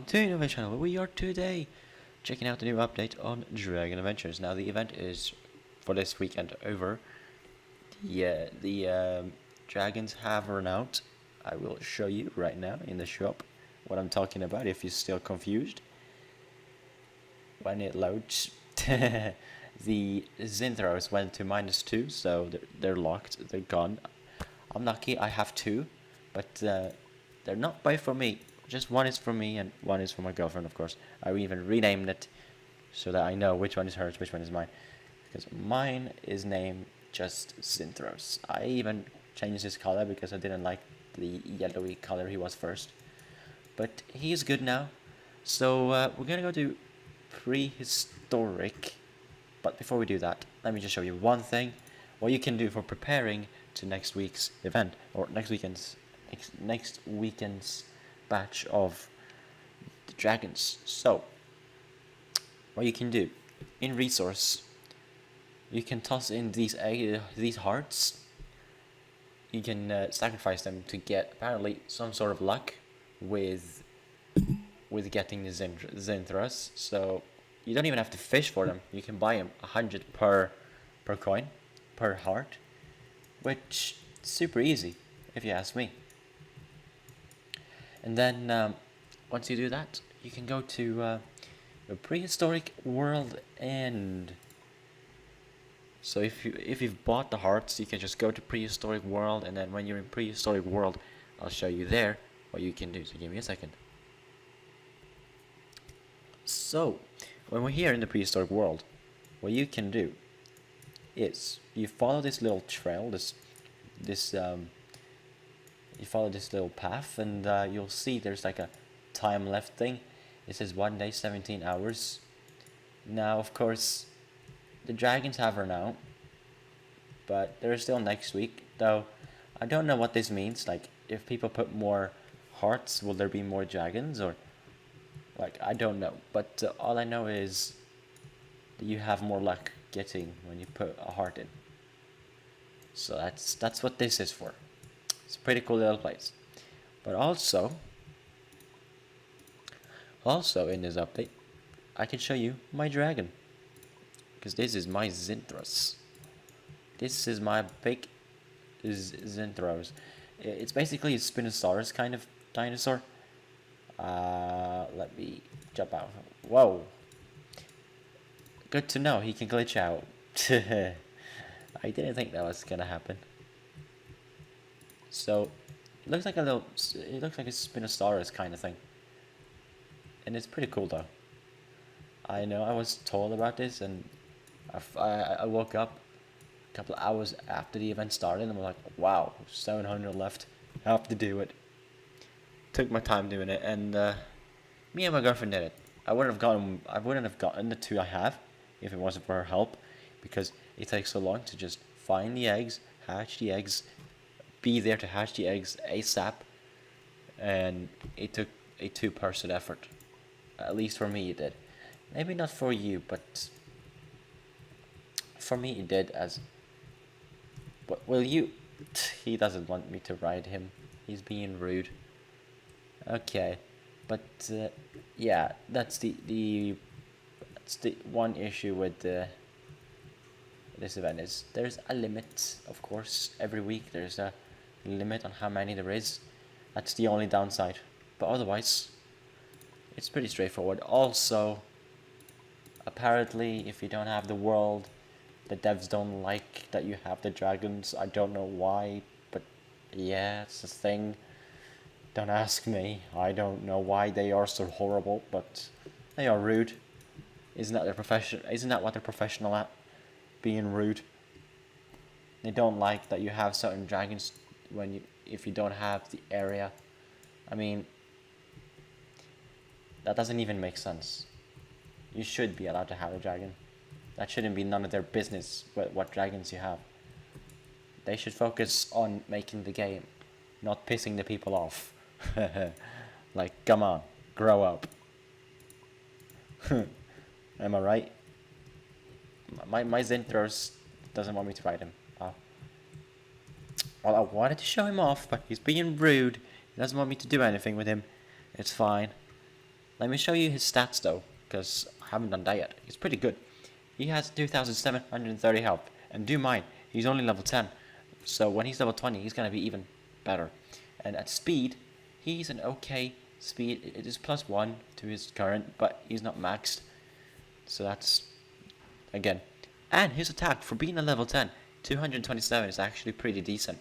to another channel where we are today checking out the new update on Dragon Adventures. Now the event is for this weekend over. The dragons have run out. I will show you right now in the shop what I'm talking about if you're still confused. When it loads, the Zinthros went to -2, so they're locked, they're gone. I'm lucky, I have two, but they're not both for me. Just one is for me and one is for my girlfriend, of course. I even renamed it so that I know which one is hers, which one is mine. Because mine is named just Zinthros. I even changed his color because I didn't like the yellowy color he was first. But he is good now. So we're gonna go to prehistoric. But before we do that, let me just show you one thing. What you can do for preparing to next week's event, or next weekend's batch of the dragons. So what you can do in resource, you can toss in these hearts. You can sacrifice them to get apparently some sort of luck with getting the Zinthras. So you don't even have to fish for them. You can buy them 100 per coin, per heart, which is super easy if you ask me. And then once you do that, you can go to the prehistoric world end. So if you've bought the hearts, you can just go to prehistoric world, and then when you're in prehistoric world, I'll show you there what you can do. So give me a second. So when we're here in the prehistoric world, what you can do is you follow this little trail, you follow this little path, and you'll see there's like a time left thing. It says 1 day 17 hours. Now of course the dragons have run out, but they're still next week, though I don't know what this means. Like, if people put more hearts, will there be more dragons, or like, I don't know. But all I know is that you have more luck getting when you put a heart in. So that's what this is for. It's a pretty cool little place. But also in this update, I can show you my dragon. Because this is my Zinthros. This is my big Zinthros. It's basically a Spinosaurus kind of dinosaur. Let me jump out. Whoa. Good to know he can glitch out. I didn't think that was gonna happen. So it looks like a Spinosaurus kind of thing. And it's pretty cool though. I know I was told about this, and I woke up a couple of hours after the event started and I'm like, wow, 700 left, I have to do it. Took my time doing it, and me and my girlfriend did it. I wouldn't have gotten the two I have if it wasn't for her help, because it takes so long to just find the eggs, hatch the eggs, be there to hatch the eggs ASAP, and it took a two-person effort. At least for me it did. Maybe not for you, but for me it did. But will you? He doesn't want me to ride him. He's being rude. Okay, but yeah, that's the one issue with this event is there's a limit. Of course, every week there's a limit on how many there is. That's the only downside. But otherwise, it's pretty straightforward. Also, apparently, if you don't have the world, the devs don't like that you have the dragons. I don't know why, but yeah, it's a thing. Don't ask me. I don't know why they are so horrible, but they are rude. Isn't that what they're professional at? Being rude. They don't like that you have certain dragons if you don't have the area. I mean, that doesn't even make sense. You should be allowed to have a dragon. That shouldn't be none of their business what dragons you have. They should focus on making the game, not pissing the people off. Like, come on, grow up. Am I right? My Zinthros doesn't want me to ride him. Well, I wanted to show him off, but he's being rude. He doesn't want me to do anything with him. It's fine. Let me show you his stats though, because I haven't done that yet. He's pretty good. He has 2,730 health, and do mind, he's only level 10. So when he's level 20, he's gonna be even better. And at speed, he's an okay speed. It is +1 to his current, but he's not maxed. So that's, again. And his attack, for being a level 10, 227 is actually pretty decent.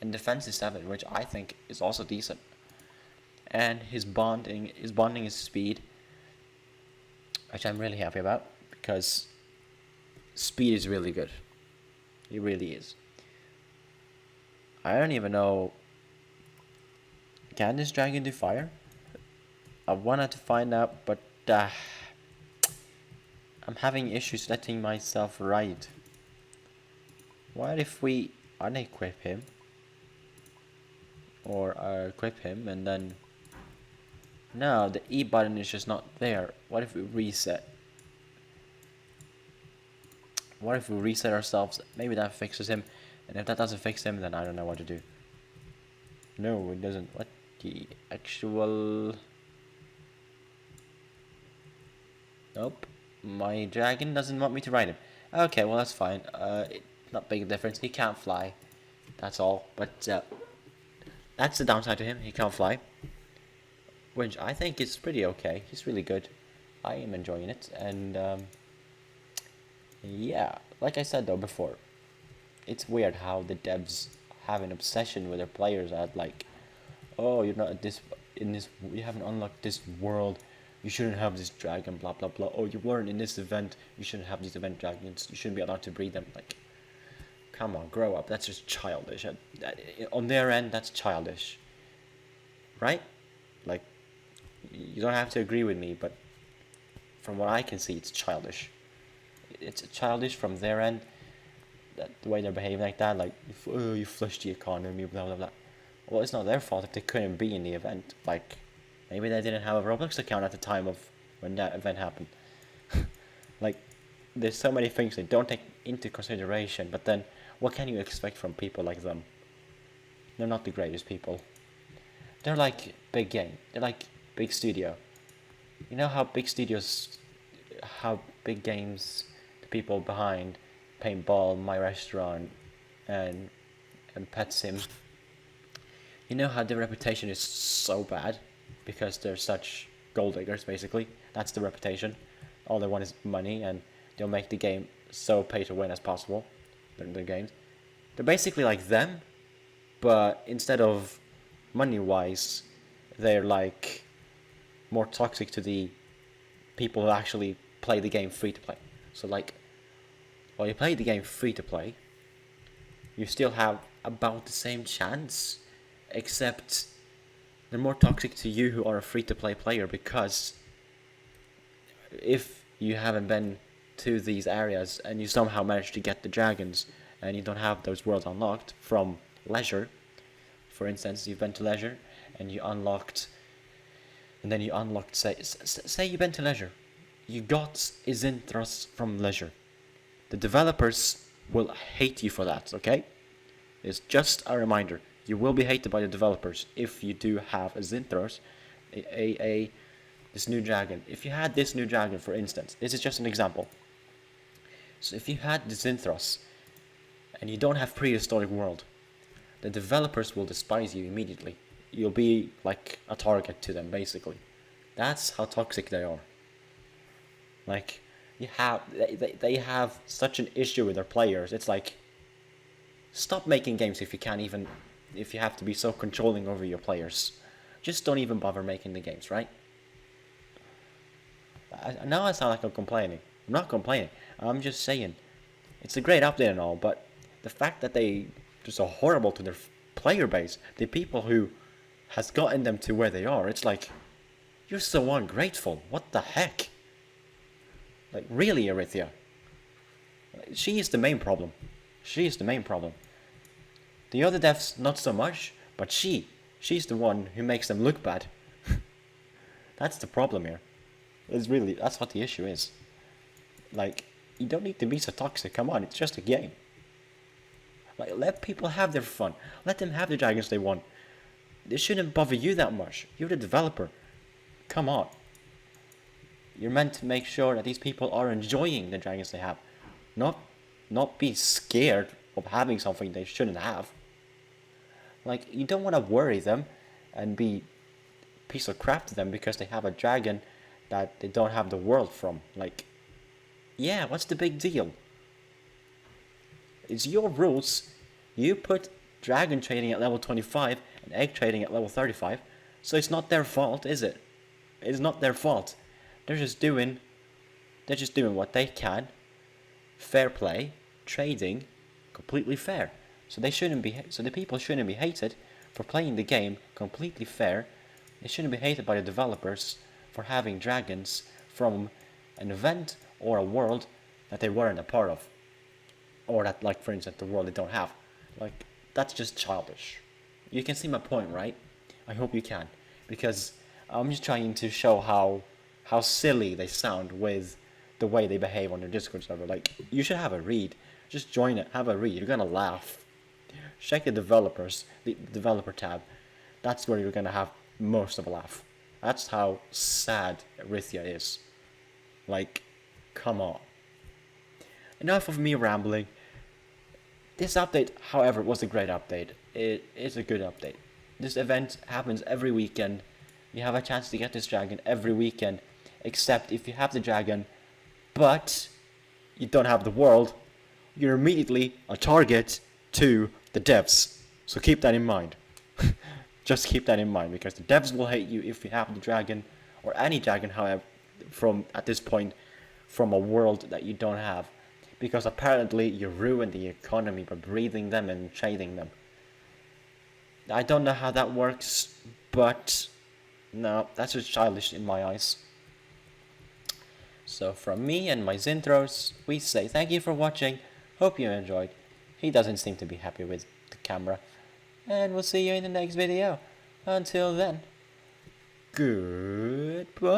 And defense is 7, which I think is also decent. And his bonding is speed, which I'm really happy about, because speed is really good. It really is. I don't even know, can this dragon do fire? I wanted to find out, but I'm having issues letting myself ride. What if we unequip him? Or equip him and then... No, the E button is just not there. What if we reset? What if we reset ourselves? Maybe that fixes him. And if that doesn't fix him, then I don't know what to do. No, it doesn't. What the actual... Nope. My dragon doesn't want me to ride him. Okay, well that's fine. Not big difference. He can't fly. That's all. But that's the downside to him. He can't fly. Which I think is pretty okay. He's really good. I am enjoying it. And yeah, like I said though before, it's weird how the devs have an obsession with their players at like, oh, you're not you haven't unlocked this world, you shouldn't have this dragon, blah blah blah. Oh, you weren't in this event, you shouldn't have these event dragons, you shouldn't be allowed to breed them. Like, come on, grow up. That's just childish. On their end, that's childish, right? Like, you don't have to agree with me, but from what I can see, it's childish. It's childish from their end, that the way they're behaving like that, like, oh, you flushed the economy, blah blah blah. Well, it's not their fault if they couldn't be in the event. Like, maybe they didn't have a Roblox account at the time of when that event happened. Like, there's so many things they don't take into consideration, but then what can you expect from people like them? They're not the greatest people. They're like big game. They're like big studio. You know how big studios, how big games, the people behind Paintball, My Restaurant, and Pet Sim, you know how their reputation is so bad because they're such gold diggers, basically. That's the reputation. All they want is money, and they'll make the game so pay to win as possible. Their games. They're basically like them, but instead of money-wise, they're like more toxic to the people who actually play the game free to play. So like, while you play the game free to play, you still have about the same chance, except they're more toxic to you who are a free to play player, because if you haven't been to these areas and you somehow manage to get the dragons and you don't have those worlds unlocked from leisure, for instance, you've been to leisure and you unlocked, and then you unlocked, say you've been to leisure, you got Izinthros from leisure. The developers will hate you for that, okay? It's just a reminder. You will be hated by the developers if you do have Izinthros, this new dragon. If you had this new dragon, for instance, this is just an example. So if you had the Izinthros and you don't have prehistoric world, the developers will despise you immediately. You'll be like a target to them, basically. That's how toxic they are. Like, they have such an issue with their players. It's like, stop making games if you have to be so controlling over your players. Just don't even bother making the games, right? Now I sound like I'm complaining. I'm not complaining. I'm just saying, it's a great update and all, but the fact that they just so horrible to their player base, the people who has gotten them to where they are, it's like, you're so ungrateful. What the heck? Like, really, Erythia? She is the main problem. She is the main problem. The other devs, not so much, but she's the one who makes them look bad. That's the problem here. That's what the issue is. Like, you don't need to be so toxic, come on, it's just a game. Like, let people have their fun. Let them have the dragons they want. It shouldn't bother you that much. You're the developer. Come on. You're meant to make sure that these people are enjoying the dragons they have, not be scared of having something they shouldn't have. Like, you don't want to worry them and be a piece of crap to them because they have a dragon that they don't have the world from. Like, yeah, what's the big deal? It's your rules. You put dragon trading at level 25 and egg trading at level 35, so it's not their fault, is it? It's not their fault. They're just doing what they can. Fair play, trading, completely fair. So the people shouldn't be hated for playing the game completely fair. They shouldn't be hated by the developers for having dragons from an event or a world that they weren't a part of. Or that, like, for instance, the world they don't have. Like, that's just childish. You can see my point, right? I hope you can. Because I'm just trying to show how silly they sound with the way they behave on their Discord server. Like, you should have a read. Just join it, have a read. You're gonna laugh. Check the developer tab. That's where you're gonna have most of a laugh. That's how sad Erythia is. Like, come on. Enough of me rambling. This update, however, was a great update. It is a good update. This event happens every weekend. You have a chance to get this dragon every weekend, except if you have the dragon, but you don't have the world, you're immediately a target to the devs. So keep that in mind. Just keep that in mind, because the devs will hate you if you have the dragon, or any dragon, however, from at this point, from a world that you don't have. Because apparently you ruin the economy by breeding them and trading them. I don't know how that works, but no, that's just childish in my eyes. So from me and my Zintros, we say thank you for watching, hope you enjoyed. He doesn't seem to be happy with the camera. And we'll see you in the next video. Until then, goodbye.